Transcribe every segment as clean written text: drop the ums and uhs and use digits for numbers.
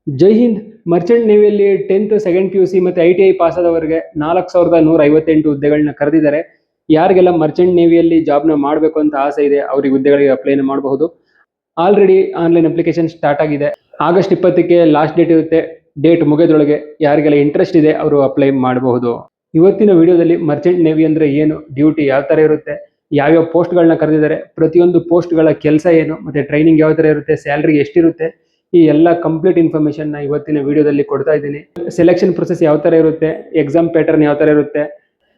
ಜೈ Hind. Merchant ನೇವಿಯಲ್ಲಿ 10th second PUC ಮತ್ತು ITI pass ಆದವರಿಗೆ 4158 ಹುದ್ದೆಗಳನ್ನ ಕರೆದಿದ್ದಾರೆ. ಯಾರಿಗೆಲ್ಲ ಮರ್ಚೆಂಟ್ ನೇವಿಯಲ್ಲಿ ಜಾಬ್ನ ಮಾಡಬೇಕು ಅಂತ ಆಸೆ ಇದೆ ಅವರಿಗೆ ಹುದ್ದೆಗಳಿಗೆ ಅಪ್ಲೈನ ಮಾಡಬಹುದು. ಆಲ್ರೆಡಿ ಆನ್ಲೈನ್ ಅಪ್ಲಿಕೇಶನ್ ಸ್ಟಾರ್ಟ್ ಆಗಿದೆ. ಆಗಸ್ಟ್ 20ಕ್ಕೆ ಲಾಸ್ಟ್ ಡೇಟ್ ಇರುತ್ತೆ. ಡೇಟ್ ಮುಗಿದ್ರೊಳಗೆ ಯಾರಿಗೆಲ್ಲ ಇಂಟ್ರೆಸ್ಟ್ ಇದೆ ಅವರು ಅಪ್ಲೈ ಮಾಡಬಹುದು. ಇವತ್ತಿನ ವಿಡಿಯೋದಲ್ಲಿ ಮರ್ಚೆಂಟ್ ನೇವಿ ಅಂದರೆ ಏನು, ಡ್ಯೂಟಿ ಯಾವ ಥರ ಇರುತ್ತೆ, ಯಾವ್ಯಾವ ಪೋಸ್ಟ್ಗಳನ್ನ ಕರೆದಿದ್ದಾರೆ, ಪ್ರತಿಯೊಂದು ಪೋಸ್ಟ್ಗಳ ಕೆಲಸ ಏನು, ಮತ್ತು ಟ್ರೈನಿಂಗ್ ಯಾವ ಥರ ಇರುತ್ತೆ, ಸ್ಯಾಲ್ರಿ ಎಷ್ಟಿರುತ್ತೆ, ಈ ಎಲ್ಲ ಕಂಪ್ಲೀಟ್ ಇನ್ಫಾರ್ಮೇಷನ್ನ ಇವತ್ತಿನ ವಿಡಿಯೋದಲ್ಲಿ ಕೊಡ್ತಾ ಇದ್ದೀನಿ. ಸೆಲೆಕ್ಷನ್ ಪ್ರೊಸೆಸ್ ಯಾವ ಥರ ಇರುತ್ತೆ, ಎಕ್ಸಾಮ್ ಪ್ಯಾಟರ್ನ್ ಯಾವ ಥರ ಇರುತ್ತೆ,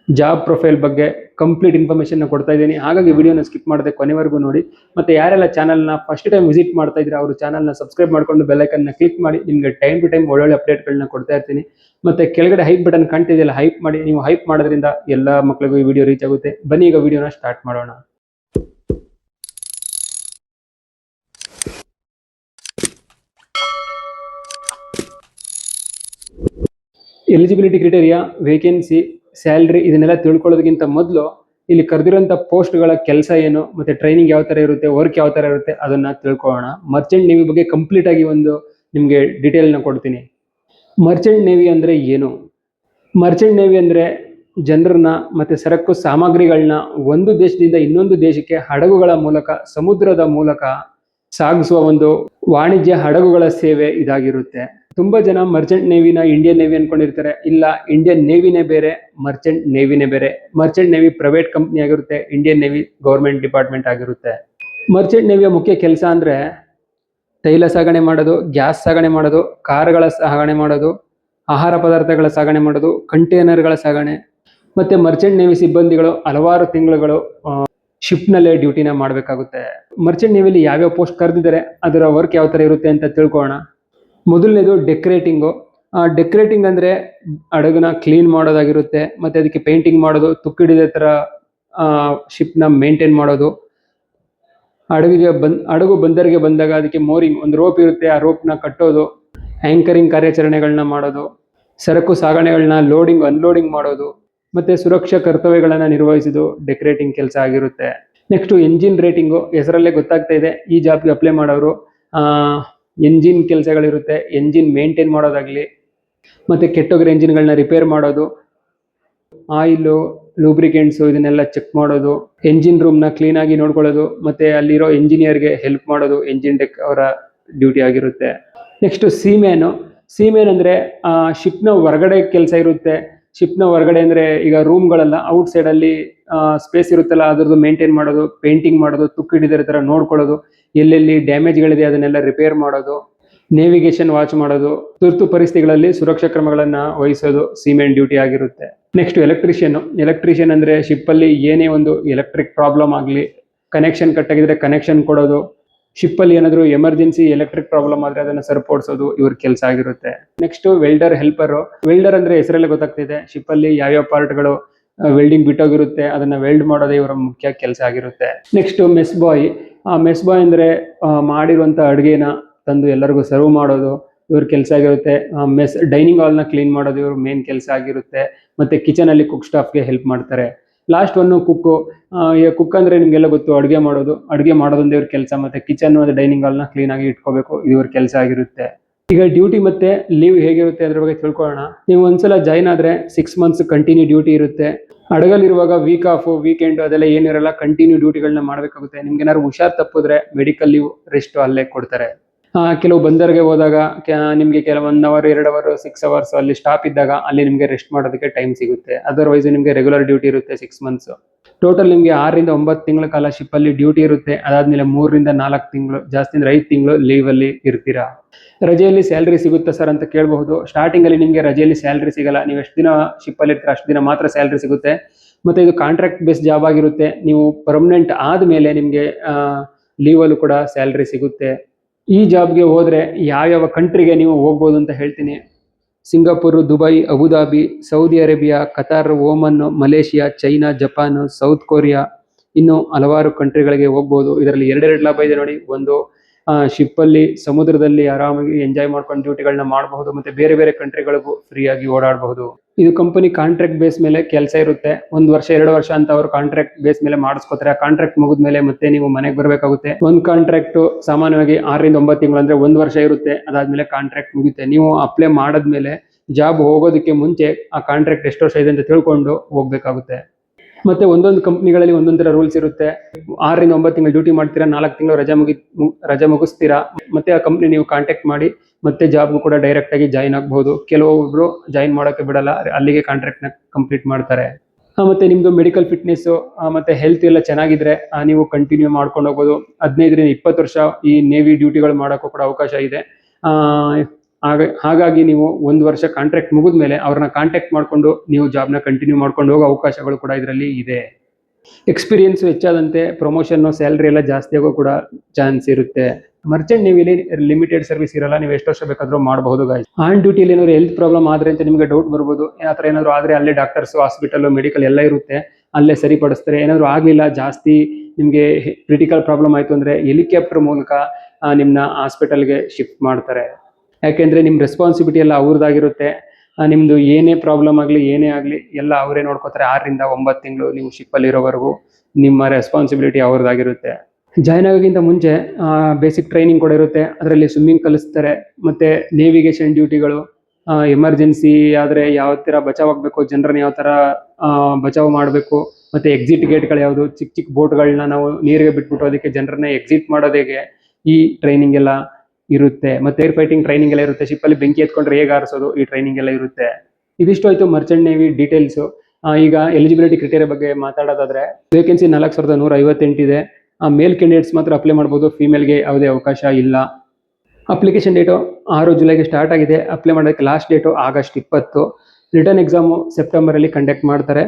ಜಾಬ್ ಪ್ರೊಫೈಲ್ ಬಗ್ಗೆ ಕಂಪ್ಲೀಟ್ ಇನ್ಫಾರ್ಮೇಷನ್ನ ಕೊಡ್ತಾ ಇದ್ದೀನಿ. ಹಾಗಾಗಿ ವಿಡಿಯೋನ ಸ್ಕಿಪ್ ಮಾಡದೆ ಕೊನೆವರೆಗೂ ನೋಡಿ. ಮತ್ತು ಯಾರೆಲ್ಲ ಚಾನಲ್ನ ಫಸ್ಟ್ ಟೈಮ್ ವಿಸಿಟ್ ಮಾಡ್ತಾ ಇದ್ರೆ ಅವರು ಚಾನಲ್ನ ಸಬ್ಸ್ಕ್ರೈಬ್ ಮಾಡಿಕೊಂಡು ಬೆಲ್ಲೈಕನ್ನ ಕ್ಲಿಕ್ ಮಾಡಿ. ನಿಮಗೆ ಟೈಮ್ ಟು ಟೈಮ್ ಒಳ್ಳೊಳ್ಳೆ ಅಪ್ಡೇಟ್ಗಳನ್ನ ಕೊಡ್ತಾ ಇರ್ತೀನಿ. ಮತ್ತು ಕೆಳಗಡೆ ಹೈಪ್ ಬಟನ್ ಕಾಣ್ತಿದೆಯಲ್ಲ, ಹೈಪ್ ಮಾಡಿ. ನೀವು ಹೈಪ್ ಮಾಡೋದ್ರಿಂದ ಎಲ್ಲ ಮಕ್ಕಳಿಗೂ ಈ ವಿಡಿಯೋ ರೀಚ್ ಆಗುತ್ತೆ. ಬನ್ನಿ ಈಗ ವಿಡಿಯೋನ ಸ್ಟಾರ್ಟ್ ಮಾಡೋಣ. ಎಲಿಜಿಬಿಲಿಟಿ ಕ್ರೈಟೇರಿಯಾ, ವೇಕೆನ್ಸಿ, ಸ್ಯಾಲ್ರಿ ಇದನ್ನೆಲ್ಲ ತಿಳ್ಕೊಳ್ಳೋದಕ್ಕಿಂತ ಮೊದಲು ಇಲ್ಲಿ ಕರೆದಿರೋಂಥ ಪೋಸ್ಟ್ಗಳ ಕೆಲಸ ಏನು, ಮತ್ತು ಟ್ರೈನಿಂಗ್ ಯಾವ ಥರ ಇರುತ್ತೆ, ವರ್ಕ್ ಯಾವ ಥರ ಇರುತ್ತೆ ಅದನ್ನು ತಿಳ್ಕೊಳ್ಳೋಣ. ಮರ್ಚೆಂಟ್ ನೇವಿ ಬಗ್ಗೆ ಕಂಪ್ಲೀಟ್ ಆಗಿ ಒಂದು ನಿಮಗೆ ಡೀಟೇಲ್ನ ಕೊಡ್ತೀನಿ. ಮರ್ಚೆಂಟ್ ನೇವಿ ಅಂದರೆ ಏನು? ಮರ್ಚೆಂಟ್ ನೇವಿ ಅಂದರೆ ಜನರನ್ನ ಮತ್ತು ಸರಕು ಸಾಮಗ್ರಿಗಳನ್ನ ಒಂದು ದೇಶದಿಂದ ಇನ್ನೊಂದು ದೇಶಕ್ಕೆ ಹಡಗುಗಳ ಮೂಲಕ, ಸಮುದ್ರದ ಮೂಲಕ ಸಾಗಿಸುವ ಒಂದು ವಾಣಿಜ್ಯ ಹಡಗುಗಳ ಸೇವೆ ಇದಾಗಿರುತ್ತೆ. ತುಂಬಾ ಜನ ಮರ್ಚೆಂಟ್ ನೇವಿನ ಇಂಡಿಯನ್ ನೇವಿ ಅನ್ಕೊಂಡಿರ್ತಾರೆ. ಇಲ್ಲ, ಇಂಡಿಯನ್ ನೇವಿನೇ ಬೇರೆ, ಮರ್ಚೆಂಟ್ ನೇವಿನೇ ಬೇರೆ. ಮರ್ಚೆಂಟ್ ನೇವಿ ಪ್ರೈವೇಟ್ ಕಂಪ್ನಿ ಆಗಿರುತ್ತೆ, ಇಂಡಿಯನ್ ನೇವಿ ಗೌರ್ಮೆಂಟ್ ಡಿಪಾರ್ಟ್ಮೆಂಟ್ ಆಗಿರುತ್ತೆ. ಮರ್ಚೆಂಟ್ ನೇವಿಯ ಮುಖ್ಯ ಕೆಲಸ ಅಂದರೆ ತೈಲ ಸಾಗಣೆ ಮಾಡೋದು, ಗ್ಯಾಸ್ ಸಾಗಣೆ ಮಾಡೋದು, ಕಾರುಗಳ ಸಾಗಣೆ ಮಾಡೋದು, ಆಹಾರ ಪದಾರ್ಥಗಳ ಸಾಗಣೆ ಮಾಡೋದು, ಕಂಟೈನರ್ಗಳ ಸಾಗಣೆ. ಮತ್ತು ಮರ್ಚೆಂಟ್ ನೇವಿ ಸಿಬ್ಬಂದಿಗಳು ಹಲವಾರು ತಿಂಗಳುಗಳು ಶಿಪ್ನಲ್ಲೇ ಡ್ಯೂಟಿನ ಮಾಡಬೇಕಾಗುತ್ತೆ. ಮರ್ಚೆಂಟ್ ನೇವಿಯಲ್ಲಿ ಯಾವ್ಯಾವ ಪೋಸ್ಟ್ ಕರೆದಿದ್ದಾರೆ, ಅದರ ವರ್ಕ್ ಯಾವ ಥರ ಇರುತ್ತೆ ಅಂತ ತಿಳ್ಕೊಳ್ಳೋಣ. ಮೊದಲನೇದು ಡೆಕೋರೇಟಿಂಗು. ಡೆಕೋರೇಟಿಂಗ್ ಅಂದರೆ ಹಡಗನ್ನ ಕ್ಲೀನ್ ಮಾಡೋದಾಗಿರುತ್ತೆ, ಮತ್ತು ಅದಕ್ಕೆ ಪೇಂಟಿಂಗ್ ಮಾಡೋದು, ತುಕ್ಕಿಡಿದ ಥರ ಶಿಪ್ನ ಮೇಂಟೈನ್ ಮಾಡೋದು. ಹಡಗು ಬಂದರಿಗೆ ಬಂದಾಗ ಅದಕ್ಕೆ ಮೋರಿಂಗ್, ಒಂದು ರೋಪ್ ಇರುತ್ತೆ, ಆ ರೋಪ್ನ ಕಟ್ಟೋದು, ಆ್ಯಂಕರಿಂಗ್ ಕಾರ್ಯಾಚರಣೆಗಳನ್ನ ಮಾಡೋದು, ಸರಕು ಸಾಗಣೆಗಳನ್ನ ಲೋಡಿಂಗ್ ಅನ್ಲೋಡಿಂಗ್ ಮಾಡೋದು, ಮತ್ತು ಸುರಕ್ಷಾ ಕರ್ತವ್ಯಗಳನ್ನು ನಿರ್ವಹಿಸೋದು ಡೆಕೋರೇಟಿಂಗ್ ಕೆಲಸ ಆಗಿರುತ್ತೆ. Next engine rating. ಹೆಸರಲ್ಲೇ ಗೊತ್ತಾಗ್ತಾ ಇದೆ, ಈ ಜಾಬ್ಗೆ ಅಪ್ಲೈ ಮಾಡೋರು ಎಂಜಿನ್ ಕೆಲಸಗಳಿರುತ್ತೆ. ಎಂಜಿನ್ ಮೇಂಟೈನ್ ಮಾಡೋದಾಗಲಿ, ಮತ್ತು ಕೆಟ್ಟೋಗಿರೋ ಎಂಜಿನ್ಗಳನ್ನ ರಿಪೇರ್ ಮಾಡೋದು, ಆಯಿಲು, ಲೂಬ್ರಿಕೆಂಟ್ಸು ಇದನ್ನೆಲ್ಲ ಚೆಕ್ ಮಾಡೋದು, ಎಂಜಿನ್ ರೂಮ್ನ ಕ್ಲೀನಾಗಿ ನೋಡ್ಕೊಳ್ಳೋದು, ಮತ್ತು ಅಲ್ಲಿರೋ ಇಂಜಿನಿಯರ್ಗೆ ಹೆಲ್ಪ್ ಮಾಡೋದು ಎಂಜಿನ್ ಡೆಕ್ ಅವರ ಡ್ಯೂಟಿ ಆಗಿರುತ್ತೆ. ನೆಕ್ಸ್ಟು ಸೀಮೇನು. ಸೀಮೇನ್ ಅಂದರೆ ಶಿಪ್ನ ಹೊರಗಡೆ ಕೆಲಸ ಇರುತ್ತೆ. ಶಿಪ್ನ ಹೊರಗಡೆ ಅಂದರೆ ಈಗ ರೂಮ್ಗಳೆಲ್ಲ ಔಟ್ ಸೈಡಲ್ಲಿ ಸ್ಪೇಸ್ ಇರುತ್ತಲ್ಲ, ಅದ್ರದ್ದು ಮೇಂಟೈನ್ ಮಾಡೋದು, ಪೇಂಟಿಂಗ್ ಮಾಡೋದು, ತುಕ್ಕಿಡಿದಿರೋ ಥರ ನೋಡ್ಕೊಳ್ಳೋದು, ಎಲ್ಲೆಲ್ಲಿ ಡ್ಯಾಮೇಜ್ಗಳಿದೆ ಅದನ್ನೆಲ್ಲ ರಿಪೇರ್ ಮಾಡೋದು, ನೇವಿಗೇಷನ್ ವಾಚ್ ಮಾಡೋದು, ತುರ್ತು ಪರಿಸ್ಥಿತಿಗಳಲ್ಲಿ ಸುರಕ್ಷಾ ಕ್ರಮಗಳನ್ನು ವಹಿಸೋದು ಸೀಮೇನ್ ಡ್ಯೂಟಿ ಆಗಿರುತ್ತೆ. Next electrician. ಎಲೆಕ್ಟ್ರಿಷಿಯನ್ ಅಂದರೆ ಶಿಪ್ಪಲ್ಲಿ ಏನೇ ಒಂದು ಎಲೆಕ್ಟ್ರಿಕ್ ಪ್ರಾಬ್ಲಮ್ ಆಗಲಿ, ಕನೆಕ್ಷನ್ ಕಟ್ಟಾಗಿದ್ರೆ ಕನೆಕ್ಷನ್ ಕೊಡೋದು, ಶಿಪ್ಪಲ್ಲಿ ಏನಾದರೂ ಎಮರ್ಜೆನ್ಸಿ ಎಲೆಕ್ಟ್ರಿಕ್ ಪ್ರಾಬ್ಲಮ್ ಆದರೆ ಅದನ್ನು ಸರಿಪಡಿಸೋದು ಇವ್ರ ಕೆಲಸ ಆಗಿರುತ್ತೆ. Next welder helper. ವೆಲ್ಡರ್ ಅಂದರೆ ಹೆಸರಲ್ಲೇ ಗೊತ್ತಾಗ್ತಿದೆ, ಶಿಪ್ಪಲ್ಲಿ ಯಾವ್ಯಾವ ಪಾರ್ಟ್ಗಳು ವೆಲ್ಡಿಂಗ್ ಬಿಟ್ಟೋಗಿರುತ್ತೆ ಅದನ್ನು ವೆಲ್ಡ್ ಮಾಡೋದೇ ಇವರ ಮುಖ್ಯ ಕೆಲಸ ಆಗಿರುತ್ತೆ. ನೆಕ್ಸ್ಟ್ ಮೆಸ್ ಬಾಯ್. ಮೆಸ್ ಬಾಯ್ ಅಂದರೆ ಮಾಡಿರುವಂಥ ಅಡುಗೆನ ತಂದು ಎಲ್ಲರಿಗೂ ಸರ್ವ್ ಮಾಡೋದು ಇವ್ರ ಕೆಲಸ ಆಗಿರುತ್ತೆ. ಡೈನಿಂಗ್ ಹಾಲ್ನ ಕ್ಲೀನ್ ಮಾಡೋದು ಇವ್ರ ಮೇನ್ ಕೆಲಸ ಆಗಿರುತ್ತೆ. ಮತ್ತು ಕಿಚನಲ್ಲಿ ಕುಕ್ ಸ್ಟಾಫ್ಗೆ ಹೆಲ್ಪ್ ಮಾಡ್ತಾರೆ. ಲಾಸ್ಟ್ ಒನ್ನು ಕುಕ್ಕು. ಕುಕ್ ಅಂದರೆ ನಿಮಗೆಲ್ಲ ಗೊತ್ತು, ಅಡುಗೆ ಮಾಡೋದೊಂದೇ ಇವ್ರ ಕೆಲಸ. ಮತ್ತು ಕಿಚನ್ ಮತ್ತು ಡೈನಿಂಗ್ ಹಾಲ್ನ ಕ್ಲೀನಾಗಿ ಇಟ್ಕೋಬೇಕು, ಇದು ಇವ್ರ ಕೆಲಸ ಆಗಿರುತ್ತೆ. ಈಗ ಡ್ಯೂಟಿ ಮತ್ತು ಲೀವ್ ಹೇಗಿರುತ್ತೆ ಅದ್ರ ಬಗ್ಗೆ ತಿಳ್ಕೊಳ್ಳೋಣ. ನೀವು ಒಂದ್ಸಲ ಜಾಯ್ನ್ ಆದರೆ 6 months ಕಂಟಿನ್ಯೂ ಡ್ಯೂಟಿ ಇರುತ್ತೆ. ಹಡಗಲ್ಲಿರುವಾಗ ವೀಕ್ ಆಫು, ವೀಕೆಂಡು ಅದೆಲ್ಲ ಏನಿರಲ್ಲ, ಕಂಟಿನ್ಯೂ ಡ್ಯೂಟಿಗಳನ್ನ ಮಾಡಬೇಕಾಗುತ್ತೆ. ನಿಮ್ಗೆ ಏನಾದ್ರು ಹುಷಾರು ತಪ್ಪಿದ್ರೆ ಮೆಡಿಕಲ್ ಲೀವ್, ರೆಸ್ಟ್ ಅಲ್ಲೇ ಕೊಡ್ತಾರೆ. ಕೆಲವು ಬಂದರಿಗೆ ಹೋದಾಗ ನಿಮಗೆ ಕೆಲವು 1 hour 2 hour 6 hours ಅಲ್ಲಿ ಸ್ಟಾಪ್ ಇದ್ದಾಗ ಅಲ್ಲಿ ನಿಮಗೆ ರೆಸ್ಟ್ ಮಾಡೋದಕ್ಕೆ ಟೈಮ್ ಸಿಗುತ್ತೆ. ಅದರ್ವೈಸ್ ನಿಮಗೆ ರೆಗ್ಯುಲರ್ ಡ್ಯೂಟಿ ಇರುತ್ತೆ 6 months. ಟೋಟಲ್ ನಿಮಗೆ 6 ರಿಂದ 9 ತಿಂಗಳ ಕಾಲ ಶಿಪ್ಪಲ್ಲಿ ಡ್ಯೂಟಿ ಇರುತ್ತೆ. ಅದಾದ್ಮೇಲೆ 3 ರಿಂದ 4 ತಿಂಗಳು, ಜಾಸ್ತಿ ಅಂದ್ರೆ 5 ತಿಂಗಳು ಲೀವಲ್ಲಿ ಇರ್ತೀರಾ. ರಜೆಯಲ್ಲಿ ಸ್ಯಾಲ್ರಿ ಸಿಗುತ್ತಾ ಸರ್ ಅಂತ ಕೇಳಬಹುದು. ಸ್ಟಾರ್ಟಿಂಗಲ್ಲಿ ನಿಮಗೆ ರಜೆಯಲ್ಲಿ ಸ್ಯಾಲ್ರಿ ಸಿಗಲ್ಲ. ನೀವು ಎಷ್ಟು ದಿನ ಶಿಪ್ಪಲ್ಲಿ ಇರ್ತೀರ ಅಷ್ಟು ದಿನ ಮಾತ್ರ ಸ್ಯಾಲ್ರಿ ಸಿಗುತ್ತೆ. ಮತ್ತು ಇದು ಕಾಂಟ್ರಾಕ್ಟ್ ಬೇಸ್ ಜಾಬ್ ಆಗಿರುತ್ತೆ. ನೀವು ಪರ್ಮನೆಂಟ್ ಆದಮೇಲೆ ನಿಮಗೆ ಲೀವಲ್ಲೂ ಕೂಡ ಸ್ಯಾಲ್ರಿ ಸಿಗುತ್ತೆ. ಈ ಜಾಬ್ಗೆ ಹೋದರೆ ಯಾವ್ಯಾವ ಕಂಟ್ರಿಗೆ ನೀವು ಹೋಗ್ಬೋದು ಅಂತ ಹೇಳ್ತೀನಿ. Singapore, Dubai, Abu Dhabi, Saudi Arabia, Qatar, Oman, Malaysia, China, Japan, South Korea, ಇನ್ನು ಹಲವಾರು ಕಂಟ್ರಿಗಳಿಗೆ ಹೋಗ್ಬೋದು. ಇದರಲ್ಲಿ 2 ಲಾಭ ಇದೆ ನೋಡಿ. ಒಂದು, ಶಿಪ್ಪಲ್ಲಿ ಸಮುದ್ರದಲ್ಲಿ ಆರಾಮಾಗಿ ಎಂಜಾಯ್ ಮಾಡ್ಕೊಂಡು ಡ್ಯೂಟಿಗಳನ್ನ ಮಾಡಬಹುದು, ಮತ್ತು ಬೇರೆ ಬೇರೆ ಕಂಟ್ರಿಗಳಿಗೂ ಫ್ರೀಯಾಗಿ ಓಡಾಡಬಹುದು. ಇದು ಕಂಪನಿ ಕಾಂಟ್ರಾಕ್ಟ್ ಬೇಸ್ ಮೇಲೆ ಕೆಲಸ ಇರುತ್ತೆ. 1 ವರ್ಷ 2 ವರ್ಷ ಅಂತ ಅವರು ಕಾಂಟ್ರಾಕ್ಟ್ ಬೇಸ್ ಮೇಲೆ ಮಾಡಿಸ್ಕೋತಾರೆ. ಆ ಕಾಂಟ್ರಾಕ್ಟ್ ಮುಗಿದ್ಮೇಲೆ ಮತ್ತೆ ನೀವು ಮನೆಗೆ ಬರಬೇಕಾಗುತ್ತೆ. ಒಂದು ಕಾಂಟ್ರಾಕ್ಟ್ ಸಾಮಾನ್ಯವಾಗಿ 6 ರಿಂದ 9 ತಿಂಗಳು ಅಂದ್ರೆ 1 ವರ್ಷ ಇರುತ್ತೆ. ಅದಾದ್ಮೇಲೆ ಕಾಂಟ್ರಾಕ್ಟ್ ಮುಗಿಯುತ್ತೆ. ನೀವು ಅಪ್ಲೈ ಮಾಡಾದ್ಮೇಲೆ ಜಾಬ್ ಹೋಗೋದಕ್ಕೆ ಮುಂಚೆ ಆ ಕಾಂಟ್ರಾಕ್ಟ್ ಎಷ್ಟು ವರ್ಷ ಇದೆ ಅಂತ ತಿಳ್ಕೊಂಡು ಹೋಗ್ಬೇಕಾಗುತ್ತೆ. ಮತ್ತೆ ಒಂದೊಂದು ಕಂಪ್ನಿಗಳಲ್ಲಿ ಒಂದೊಂದು ತರ ರೂಲ್ಸ್ ಇರುತ್ತೆ. 6 ರಿಂದ 9 ತಿಂಗಳು ಡ್ಯೂಟಿ ಮಾಡ್ತೀರಾ, 4 ತಿಂಗಳು ರಜೆ ಮುಗಿಸ್ತೀರಾ, ಮತ್ತೆ ಆ ಕಂಪ್ನಿ ನೀವು ಕಾಂಟ್ಯಾಕ್ಟ್ ಮಾಡಿ ಮತ್ತೆ ಜಾಬ್ಗೂ ಕೂಡ ಡೈರೆಕ್ಟ್ ಆಗಿ ಜಾಯಿನ್ ಆಗಬಹುದು. ಕೆಲವೊಬ್ರು ಜಾಯಿನ್ ಮಾಡೋಕೆ ಬಿಡಲ್ಲ, ಅಲ್ಲಿಗೆ ಕಾಂಟ್ರಾಕ್ಟ್ ನ ಕಂಪ್ಲೀಟ್ ಮಾಡ್ತಾರೆ. ಮತ್ತೆ ನಿಮ್ದು ಮೆಡಿಕಲ್ ಫಿಟ್ನೆಸ್ ಮತ್ತೆ ಹೆಲ್ತ್ ಎಲ್ಲ ಚೆನ್ನಾಗಿದ್ರೆ ನೀವು ಕಂಟಿನ್ಯೂ ಮಾಡ್ಕೊಂಡು ಹೋಗ್ಬೋದು. 15 ರಿಂದ 20 ವರ್ಷ ಈ ನೇವಿ ಡ್ಯೂಟಿಗಳು ಮಾಡೋಕ್ಕೂ ಕೂಡ ಅವಕಾಶ ಇದೆ. ಹಾಗಾಗಿ ನೀವು 1 ವರ್ಷ ಕಾಂಟ್ರಾಕ್ಟ್ ಮುಗಿದ್ಮೇಲೆ ಅವ್ರನ್ನ ಕಾಂಟ್ಯಾಕ್ಟ್ ಮಾಡಿಕೊಂಡು ನೀವು ಜಾಬ್ನ ಕಂಟಿನ್ಯೂ ಮಾಡ್ಕೊಂಡು ಹೋಗೋ ಅವಕಾಶಗಳು ಕೂಡ ಇದರಲ್ಲಿ ಇದೆ. ಎಕ್ಸ್ಪೀರಿಯನ್ಸ್ ಹೆಚ್ಚಾದಂತೆ ಪ್ರಮೋಷನ್ ಸ್ಯಾಲರಿ ಎಲ್ಲ ಜಾಸ್ತಿ ಆಗೋ ಕೂಡ ಚಾನ್ಸ್ ಇರುತ್ತೆ. ಮರ್ಚೆಂಟ್ ನೇವಿಲಿ ಲಿಮಿಟೆಡ್ ಸರ್ವಿಸ್ ಇರಲ್ಲ, ನೀವು ಎಷ್ಟು ವರ್ಷ ಬೇಕಾದ್ರೂ ಮಾಡಬಹುದು ಗಾಯ್ಸ್. ಆನ್ ಡ್ಯೂಟಿಲಿ ಏನಾದ್ರು ಹೆಲ್ತ್ ಪ್ರಾಬ್ಲಮ್ ಆದ್ರೆ ಅಂತ ನಿಮಗೆ ಡೌಟ್ ಬರ್ಬೋದು. ಆ ಥರ ಏನಾದ್ರು ಆದ್ರೆ ಅಲ್ಲೇ ಡಾಕ್ಟರ್ಸ್, ಹಾಸ್ಪಿಟಲ್, ಮೆಡಿಕಲ್ ಎಲ್ಲ ಇರುತ್ತೆ, ಅಲ್ಲೇ ಸರಿಪಡಿಸ್ತಾರೆ. ಏನಾದ್ರು ಆಗ್ಲಿಲ್ಲ, ಜಾಸ್ತಿ ನಿಮಗೆ ಕ್ರಿಟಿಕಲ್ ಪ್ರಾಬ್ಲಮ್ ಆಯ್ತು ಅಂದ್ರೆ ಹೆಲಿಕಾಪ್ಟರ್ ಮೂಲಕ ನಿಮ್ನ ಹಾಸ್ಪಿಟಲ್ಗೆ ಶಿಫ್ಟ್ ಮಾಡ್ತಾರೆ. ಯಾಕೆಂದ್ರೆ ನಿಮ್ ರೆಸ್ಪಾನ್ಸಿಬಿಲಿಟಿ ಎಲ್ಲ ಅವ್ರದ್ದಾಗಿರುತ್ತೆ. ನಿಮ್ದು ಏನೇ ಪ್ರಾಬ್ಲಮ್ ಆಗಲಿ ಏನೇ ಆಗಲಿ ಎಲ್ಲ ಅವರೇ ನೋಡ್ಕೋತಾರೆ. 6 ರಿಂದ 9 ತಿಂಗಳು ನೀವು ಶಿಪ್ಪಲ್ಲಿ ಇರೋವರೆಗೂ ನಿಮ್ಮ ರೆಸ್ಪಾನ್ಸಿಬಿಲಿಟಿ ಅವ್ರದ್ದಾಗಿರುತ್ತೆ. ಜಾಯ್ನ್ ಆಗೋಕ್ಕಿಂತ ಮುಂಚೆ ಬೇಸಿಕ್ ಟ್ರೈನಿಂಗ್ ಕೂಡ ಇರುತ್ತೆ. ಅದರಲ್ಲಿ ಸ್ವಿಮ್ಮಿಂಗ್ ಕಲಿಸ್ತಾರೆ, ಮತ್ತೆ ನೇವಿಗೇಷನ್ ಡ್ಯೂಟಿಗಳು, ಎಮರ್ಜೆನ್ಸಿ ಆದರೆ ಯಾವ ಥರ ಬಚಾವ್ ಆಗಬೇಕು, ಜನರನ್ನ ಯಾವ ಥರ ಬಚಾವ್ ಮಾಡಬೇಕು, ಮತ್ತೆ ಎಕ್ಸಿಟ್ ಗೇಟ್ಗಳು ಯಾವುದು, ಚಿಕ್ಕ ಚಿಕ್ಕ ಬೋಟ್ಗಳನ್ನ ನಾವು ನೀರಿಗೆ ಬಿಟ್ಬಿಟ್ಟು ಅದಕ್ಕೆ ಜನರನ್ನ ಎಕ್ಸಿಟ್ ಮಾಡೋದು ಹೇಗೆ, ಈ ಟ್ರೈನಿಂಗ್ ಎಲ್ಲ ಇರುತ್ತೆ. ಮತ್ತೆ ಏರ್ ಫೈಟಿಂಗ್ ಟ್ರೈನಿಂಗ್ ಎಲ್ಲ ಇರುತ್ತೆ. ಶಿಪ್ಪಲ್ಲಿ ಬೆಂಕಿ ಎತ್ಕೊಂಡ್ರೆ ಹೇಗೆ ಆರಿಸೋದು, ಈ ಟ್ರೈನಿಂಗ್ ಎಲ್ಲ ಇರುತ್ತೆ. ಇದಿಷ್ಟು ಆಯ್ತು ಮರ್ಚೆಂಟ್ ನೇವಿ ಡೀಟೇಲ್ಸ್. ಈಗ ಎಲಿಜಿಬಿಲಿಟಿ ಕ್ರೈಟೇರಿಯಾ ಬಗ್ಗೆ ಮಾತಾಡೋದಾದ್ರೆ ವೇಕೆನ್ಸಿ 4158 ಇದೆ. ಮೇಲ್ ಕ್ಯಾಂಡಿಡೇಟ್ಸ್ ಮಾತ್ರ ಅಪ್ಲೈ ಮಾಡ್ಬೋದು, ಫಿಮೇಲ್ಗೆ ಯಾವುದೇ ಅವಕಾಶ ಇಲ್ಲ. ಅಪ್ಲಿಕೇಶನ್ ಡೇಟು 6 ಜುಲೈಗೆ ಸ್ಟಾರ್ಟ್ ಆಗಿದೆ. ಅಪ್ಲೈ ಮಾಡೋದಕ್ಕೆ last date August 20. Written exam ಸೆಪ್ಟೆಂಬರಲ್ಲಿ ಕಂಡಕ್ಟ್ ಮಾಡ್ತಾರೆ.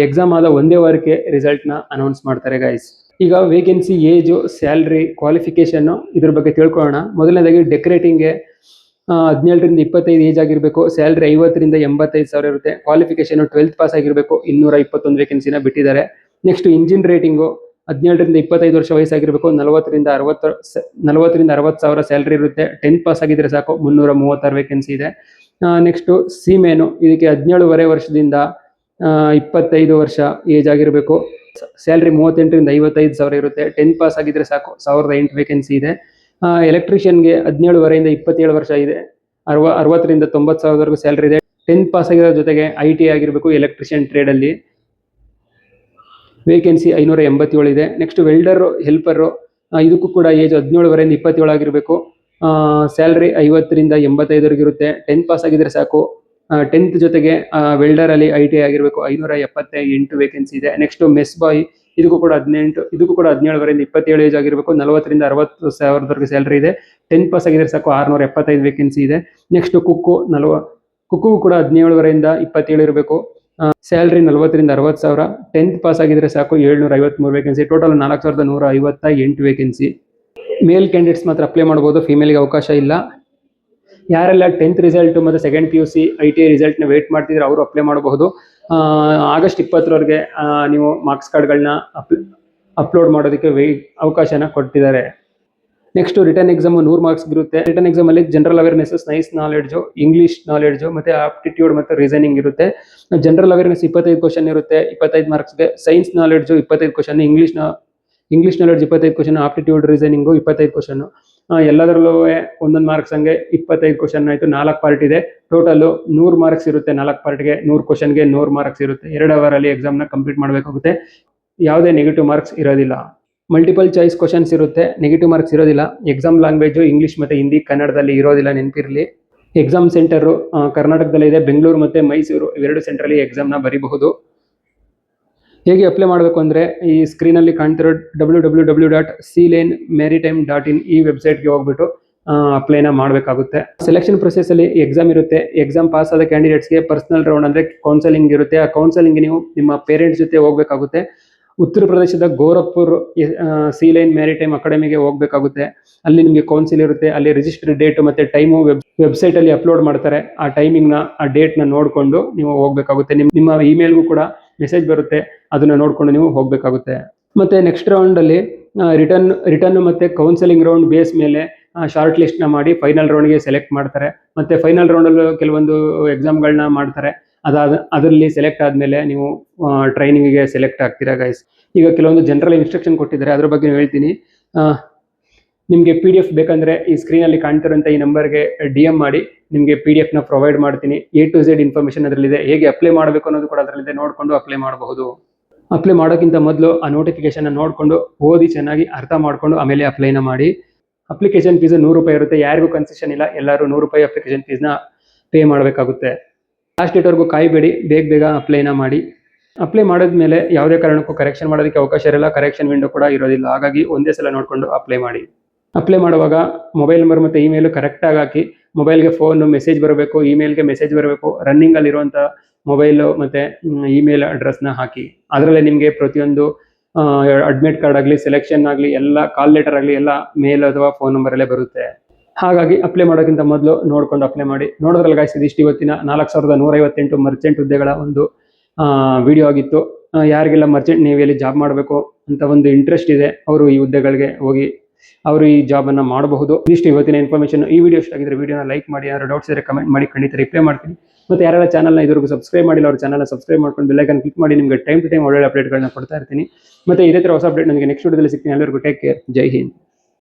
ಎಕ್ಸಾಮ್ ಆದ 1 ವಾರಕ್ಕೆ ರಿಸಲ್ಟ್ನ ಅನೌನ್ಸ್ ಮಾಡ್ತಾರೆ ಗೈಸ್. ಈಗ ವೇಕೆನ್ಸಿ, ಏಜು, ಸ್ಯಾಲ್ರಿ, ಕ್ವಾಲಿಫಿಕೇಶನ್ ಇದ್ರ ಬಗ್ಗೆ ತಿಳ್ಕೊಳ್ಳೋಣ. ಮೊದಲನೇದಾಗಿ ಡೆಕೋರೇಟಿಂಗ್ಗೆ 17 ರಿಂದ 25 ಏಜ್ ಆಗಿರಬೇಕು. ಸ್ಯಾಲ್ರಿ 50 ರಿಂದ 85 ಸಾವಿರ ಇರುತ್ತೆ. ಕ್ವಾಲಿಫಿಕೇಶನ್ 12th ಪಾಸ್ ಆಗಿರಬೇಕು. 221 ವೇಕೆನ್ಸಿನ ಬಿಟ್ಟಿದ್ದಾರೆ. ನೆಕ್ಸ್ಟ್ ಇಂಜಿನ್ ರೇಟಿಂಗು 17 ರಿಂದ 25 ವರ್ಷ ವಯಸ್ಸಾಗಿರಬೇಕು. 40 ರಿಂದ 60 ಸಾವಿರ ಸ್ಯಾಲ್ರಿ ಇರುತ್ತೆ. 10th ಪಾಸ್ ಆಗಿದ್ರೆ ಸಾಕು. 336 ವೇಕೆನ್ಸಿ ಇದೆ. ನೆಕ್ಸ್ಟು ಸೀಮೇನು, ಇದಕ್ಕೆ 17 ವರ್ಷದಿಂದ 25 ವರ್ಷ ಏಜ್ ಆಗಿರಬೇಕು. ಸ್ಯಾಲ್ರಿ 38 ರಿಂದ 55 ಸಾವಿರ ಇರುತ್ತೆ. 10th ಪಾಸ್ ಆಗಿದ್ರೆ ಸಾಕು. 1008 ವೇಕೆನ್ಸಿ ಇದೆ. ಎಲೆಕ್ಟ್ರಿಷಿಯನ್ಗೆ 17 ರಿಂದ 27 ವರ್ಷ ಇದೆ. 60 ರಿಂದ 90 ಸಾವಿರದವರೆಗೂ ಸ್ಯಾಲ್ರಿ ಇದೆ. 10th ಪಾಸ್ ಆಗಿರೋ ಜೊತೆಗೆ ITI ಆಗಿರಬೇಕು ಎಲೆಕ್ಟ್ರಿಷಿಯನ್ ಟ್ರೇಡಲ್ಲಿ. ವೇಕೆನ್ಸಿ 587 ಇದೆ. ನೆಕ್ಸ್ಟ್ ವೆಲ್ಡರು, ಹೆಲ್ಪರು, ಇದಕ್ಕೂ ಕೂಡ ಏಜ್ 17 ರಿಂದ 27 ಆಗಿರಬೇಕು. ಸ್ಯಾಲ್ರಿ 50 ರಿಂದ 85 ಇರುತ್ತೆ. 10th ಪಾಸ್ ಆಗಿದ್ರೆ ಸಾಕು. 10th ಜೊತೆಗೆ ವೆಲ್ಡರ್ ಅಲ್ಲಿ ITI ಆಗಿರಬೇಕು. 578 ವೇಕೆನ್ಸಿ ಇದೆ. ನೆಕ್ಸ್ಟ್ ಮೆಸ್ ಬಾಯ್, ಇದಕ್ಕೂ ಕೂಡ 17 ರಿಂದ 27 ಏಜ್ ಆಗಿರಬೇಕು. 40 ರಿಂದ 60 ಸಾವಿರದವರೆಗೆ ಸ್ಯಾಲ್ರಿ ಇದೆ. 10th ಪಾಸ್ ಆಗಿದ್ರೆ ಸಾಕು. 675 ವೇಕೆನ್ಸಿ ಇದೆ. ನೆಕ್ಸ್ಟ್ ಕುಕ್ಕು ಕೂಡ 17 ರಿಂದ 27 ಇರಬೇಕು. ಸ್ಯಾಲ್ರಿ 40 ರಿಂದ 60 ಸಾವಿರ. 10th ಪಾಸ್ ಆಗಿದ್ರೆ ಸಾಕು. 753 ವೇಕೆನ್ಸಿ. Total 4158 vacancy. ಮೇಲ್ ಕ್ಯಾಂಡಿಡೇಟ್ಸ್ ಮಾತ್ರ ಅಪ್ಲೈ ಮಾಡ್ಬೋದು, ಫಿಮೇಲ್ಗೆ ಅವಕಾಶ ಇಲ್ಲ. ಯಾರೆಲ್ಲ 10th ರಿಸಲ್ಟ್ ಮತ್ತು ಸೆಕೆಂಡ್ PUC ITI ರಿಸಲ್ಟ್ನ ವೇಟ್ ಮಾಡ್ತಿದ್ರೆ ಅವರು ಅಪ್ಲೈ ಮಾಡಬಹುದು. ಆಗಸ್ಟ್ 20ರವರೆಗೆ ನೀವು ಮಾರ್ಕ್ಸ್ ಕಾರ್ಡ್ಗಳನ್ನ ಅಪ್ಲೋಡ್ ಮಾಡೋದಕ್ಕೆ ಅವಕಾಶನ ಕೊಟ್ಟಿದ್ದಾರೆ. ನೆಕ್ಸ್ಟ್ ರಿಟರ್ನ್ ಎಕ್ಸಾಮ್ 100 ಮಾರ್ಕ್ಸ್ ಇರುತ್ತೆ. ರಿಟರ್ನ್ ಎಕ್ಸಾಮ್ ಅಲ್ಲಿ general awareness, science knowledge, English knowledge, ಮತ್ತೆ ಆಪ್ಟಿಟ್ಯೂಡ್ ಮತ್ತು ರೀಸನಿಂಗ್ ಇರುತ್ತೆ. ಜನರಲ್ ಅವೇರ್ನೆಸ್ 25 ಕ್ವಶನ್ ಇರುತ್ತೆ, 25 ಮಾರ್ಕ್ಸ್ಗೆ. Science knowledge 25 question, English knowledge 25 question, aptitude reasoning 25 question. ಎಲ್ಲದರಲ್ಲೂ ಒಂದೊಂದು ಮಾರ್ಕ್ಸ್ ಹಂಗೆ 25 ಕ್ವಶನ್ ಆಯಿತು. 4 ಪಾರ್ಟ್ ಇದೆ. ಟೋಟಲು 100 ಮಾರ್ಕ್ಸ್ ಇರುತ್ತೆ. 4 ಪಾರ್ಟ್ಗೆ 100 ಕ್ವಶನ್ಗೆ 100 ಮಾರ್ಕ್ಸ್ ಇರುತ್ತೆ. 2 ಅವರಲ್ಲಿ ಎಕ್ಸಾಮ್ನ ಕಂಪ್ಲೀಟ್ ಮಾಡಬೇಕಾಗುತ್ತೆ. ಯಾವುದೇ ನೆಗೆಟಿವ್ ಮಾರ್ಕ್ಸ್ ಇರೋದಿಲ್ಲ. ಮಲ್ಟಿಪಲ್ ಚಾಯ್ಸ್ ಕ್ವಶನ್ಸ್ ಇರುತ್ತೆ, ನೆಗೆಟಿವ್ ಮಾರ್ಕ್ಸ್ ಇರೋದಿಲ್ಲ. ಎಕ್ಸಾಮ್ ಲ್ಯಾಂಗ್ವೇಜು ಇಂಗ್ಲೀಷ್ ಮತ್ತು ಹಿಂದಿ, ಕನ್ನಡದಲ್ಲಿ ಇರೋದಿಲ್ಲ, ನೆನಪಿರಲಿ. ಎಕ್ಸಾಮ್ ಸೆಂಟರು ಕರ್ನಾಟಕದಲ್ಲಿ ಇದೆ. ಬೆಂಗಳೂರು ಮತ್ತು ಮೈಸೂರು ಇವೆರಡು ಸೆಂಟ್ರಲ್ಲಿ ಎಕ್ಸಾಮ್ನ ಬರೀಬಹುದು. ಹೇಗೆ ಅಪ್ಲೈ ಮಾಡಬೇಕು ಅಂದರೆ ಈ ಸ್ಕ್ರೀನಲ್ಲಿ ಕಾಣ್ತಿರೋ www.sealaneMaritime.in ಈ ವೆಬ್ಸೈಟ್ಗೆ ಹೋಗ್ಬಿಟ್ಟು ಅಪ್ಲೈನ ಮಾಡಬೇಕಾಗುತ್ತೆ. ಸೆಲೆಕ್ಷನ್ ಪ್ರೊಸೆಸಲ್ಲಿ ಎಕ್ಸಾಮ್ ಇರುತ್ತೆ. ಎಕ್ಸಾಮ್ ಪಾಸ್ ಆದ ಕ್ಯಾಂಡಿಡೇಟ್ಸ್ಗೆ ಪರ್ಸನಲ್ ರೌಂಡ್ ಅಂದರೆ ಕೌನ್ಸಲಿಂಗ್ ಇರುತ್ತೆ. ಆ ಕೌನ್ಸಲಿಂಗ್ಗೆ ನೀವು ನಿಮ್ಮ ಪೇರೆಂಟ್ಸ್ ಜೊತೆ ಹೋಗಬೇಕಾಗುತ್ತೆ. ಉತ್ತರ ಪ್ರದೇಶದ ಗೋರಖ್ಪುರ್ ಸೀಲೈನ್ ಮ್ಯಾರಿಟೈಮ್ ಅಕಾಡೆಮಿಗೆ ಹೋಗಬೇಕಾಗುತ್ತೆ. ಅಲ್ಲಿ ನಿಮಗೆ ಕೌನ್ಸಿಲ್ ಇರುತ್ತೆ. ಅಲ್ಲಿ ರಿಜಿಸ್ಟರ್ ಡೇಟ್ ಮತ್ತು ಟೈಮು ವೆಬ್ಸೈಟಲ್ಲಿ ಅಪ್ಲೋಡ್ ಮಾಡ್ತಾರೆ. ಆ ಟೈಮಿಂಗ್ನ, ಆ ಡೇಟ್ನ ನೋಡಿಕೊಂಡು ನೀವು ಹೋಗಬೇಕಾಗುತ್ತೆ. ನಿಮ್ಮ ಇಮೇಲ್ಗೂ ಕೂಡ ಮೆಸೇಜ್ ಬರುತ್ತೆ, ಅದನ್ನು ನೋಡಿಕೊಂಡು ನೀವು ಹೋಗಬೇಕಾಗುತ್ತೆ. ಮತ್ತು ನೆಕ್ಸ್ಟ್ ರೌಂಡಲ್ಲಿ ರಿಟರ್ನ್ ಮತ್ತು ಕೌನ್ಸಲಿಂಗ್ ರೌಂಡ್ ಬೇಸ್ ಮೇಲೆ ಶಾರ್ಟ್ ಲಿಸ್ಟ್ನ ಮಾಡಿ ಫೈನಲ್ ರೌಂಡ್ಗೆ ಸೆಲೆಕ್ಟ್ ಮಾಡ್ತಾರೆ. ಮತ್ತು ಫೈನಲ್ ರೌಂಡಲ್ಲೂ ಕೆಲವೊಂದು ಎಕ್ಸಾಮ್ಗಳನ್ನ ಮಾಡ್ತಾರೆ. ಅದರಲ್ಲಿ ಸೆಲೆಕ್ಟ್ ಆದಮೇಲೆ ನೀವು ಟ್ರೈನಿಂಗಿಗೆ ಸೆಲೆಕ್ಟ್ ಆಗ್ತೀರಾ ಗೈಸ್. ಈಗ ಕೆಲವೊಂದು ಜನರಲ್ ಇನ್ಸ್ಟ್ರಕ್ಷನ್ ಕೊಟ್ಟಿದ್ದಾರೆ, ಅದ್ರ ಬಗ್ಗೆ ಹೇಳ್ತೀನಿ. ನಿಮಗೆ PDF ಬೇಕಂದರೆ ಈ ಸ್ಕ್ರೀನಲ್ಲಿ ಕಾಣ್ತಿರೋಂಥ ಈ ನಂಬರ್ಗೆ DM ಮಾಡಿ, ನಿಮಗೆ PDF ಪ್ರೊವೈಡ್ ಮಾಡ್ತೀನಿ. A to Z ಇನ್ಫಾರ್ಮೇಷನ್ ಅದರಲ್ಲಿದೆ. ಹೇಗೆ ಅಪ್ಲೈ ಮಾಡಬೇಕು ಅನ್ನೋದು ಕೂಡ ಅದರಲ್ಲಿದೆ, ನೋಡಿಕೊಂಡು ಅಪ್ಲೈ ಮಾಡಬಹುದು. ಅಪ್ಲೈ ಮಾಡೋಕ್ಕಿಂತ ಮೊದಲು ಆ ನೋಟಿಫಿಕೇಶನ್ ನೋಡಿಕೊಂಡು ಓದಿ ಚೆನ್ನಾಗಿ ಅರ್ಥ ಮಾಡಿಕೊಂಡು ಆಮೇಲೆ ಅಪ್ಲೈನ ಮಾಡಿ. ಅಪ್ಲಿಕೇಶನ್ ಫೀಸ್ ₹100 ಇರುತ್ತೆ. ಯಾರಿಗೂ ಕನ್ಸೆಷನ್ ಇಲ್ಲ, ಎಲ್ಲರೂ ₹100 ಅಪ್ಲಿಕೇಶನ್ ಫೀಸ್ನ ಪೇ ಮಾಡಬೇಕಾಗುತ್ತೆ. ಲಾಸ್ಟ್ ಡೇಟ್ವರೆಗೂ ಕಾಯಬೇಡಿ, ಬೇಗ ಅಪ್ಲೈನ ಮಾಡಿ. ಅಪ್ಲೈ ಮಾಡಿದ್ಮೇಲೆ ಯಾವುದೇ ಕಾರಣಕ್ಕೂ ಕರೆಕ್ಷನ್ ಮಾಡೋದಕ್ಕೆ ಅವಕಾಶ ಇರಲ್ಲ, ಕರೆಕ್ಷನ್ ವಿಂಡೋ ಕೂಡ ಇರೋದಿಲ್ಲ. ಹಾಗಾಗಿ ಒಂದೇ ಸಲ ನೋಡಿಕೊಂಡು ಅಪ್ಲೈ ಮಾಡಿ. ಅಪ್ಲೈ ಮಾಡುವಾಗ ಮೊಬೈಲ್ ನಂಬರ್ ಮತ್ತು ಇಮೇಲು ಕರೆಕ್ಟಾಗಿ ಹಾಕಿ. ಮೊಬೈಲ್ಗೆ ಫೋನ್ ಮೆಸೇಜ್ ಬರಬೇಕು, ಇಮೇಲ್ಗೆ ಮೆಸೇಜ್ ಬರಬೇಕು. ರನ್ನಿಂಗಲ್ಲಿರುವಂಥ ಮೊಬೈಲು ಮತ್ತು ಇಮೇಲ್ ಅಡ್ರೆಸ್ನ ಹಾಕಿ. ಅದರಲ್ಲೇ ನಿಮಗೆ ಪ್ರತಿಯೊಂದು ಅಡ್ಮಿಟ್ ಕಾರ್ಡ್ ಆಗಲಿ, ಸೆಲೆಕ್ಷನ್ ಆಗಲಿ, ಎಲ್ಲ ಕಾಲ್ ಲೆಟರ್ ಆಗಲಿ ಎಲ್ಲ ಮೇಲ್ ಅಥವಾ ಫೋನ್ ನಂಬರಲ್ಲೇ ಬರುತ್ತೆ. ಹಾಗಾಗಿ ಅಪ್ಲೈ ಮಾಡೋಕ್ಕಿಂತ ಮೊದಲು ನೋಡ್ಕೊಂಡು ಅಪ್ಲೈ ಮಾಡಿ. ನೋಡಿದ್ರಲ್ಲ ಗಾಯ್ಸ್, ಇದಿಷ್ಟು ಇವತ್ತಿನ 4158 ಮರ್ಚೆಂಟ್ ಹುದ್ದೆಗಳ ಒಂದು ವಿಡಿಯೋ ಆಗಿತ್ತು. ಯಾರಿಗೆಲ್ಲ ಮರ್ಚೆಂಟ್ ನೇವಿಯಲ್ಲಿ ಜಾಬ್ ಮಾಡಬೇಕು ಅಂತ ಒಂದು ಇಂಟ್ರೆಸ್ಟ್ ಇದೆ, ಅವರು ಈ ಹುದ್ದೆಗಳಿಗೆ ಹೋಗಿ ಅವರು ಈ ಜಾಬನ್ನು ಮಾಡಬಹುದು. ಇದಿಷ್ಟು ಇವತ್ತಿನ ಇನ್ಫಾರ್ಮೇಷನ್. ಈ ವಿಡಿಯೋ ಇಷ್ಟ ಆಗಿದ್ರೆ ವಿಡಿಯೋನ ಲೈಕ್ ಮಾಡಿ, ಯಾರು ಡೌಟ್ಸ್ ಇದ್ದರೆ ಕಮೆಂಟ್ ಮಾಡಿ, ಖಂಡಿತ ರಿಪ್ಲೈ ಮಾಡ್ತೀನಿ. ಮತ್ತು ಯಾರೆಲ್ಲ ಚಾನಲ್ನ ಇದುವರೆಗೂ ಸಬ್ಸ್ಕ್ರೈಬ್ ಮಾಡಿಲ್ಲ ಅವ್ರ ಚಾನಲ್ನ ಸಬ್ಸ್ಕ್ರೈಬ್ ಮಾಡ್ಕೊಂಡು ಬೆಲ್ ಐಕಾನ್ ಕ್ಲಿಕ್ ಮಾಡಿ. ನಿಮಗೆ ಟೈಮ್ ಟು ಟೈಮ್ ಒಳ್ಳೆ ಅಪ್ಡೇಟ್ಗಳನ್ನ ಕೊಡ್ತಾ ಇರ್ತೀನಿ. ಮತ್ತು ಇದೇ ಥರ ಹೊಸ ಅಪ್ಡೇಟ್ ನನಗೆ ನೆಕ್ಸ್ಟ್ ವಿಡಿಯೋದಲ್ಲಿ ಸಿಗ್ತೀನಿ. ಎಲ್ಲರಿಗೂ ಟೇಕ್ ಕೇರ್. ಜೈ ಹಿಂದ್.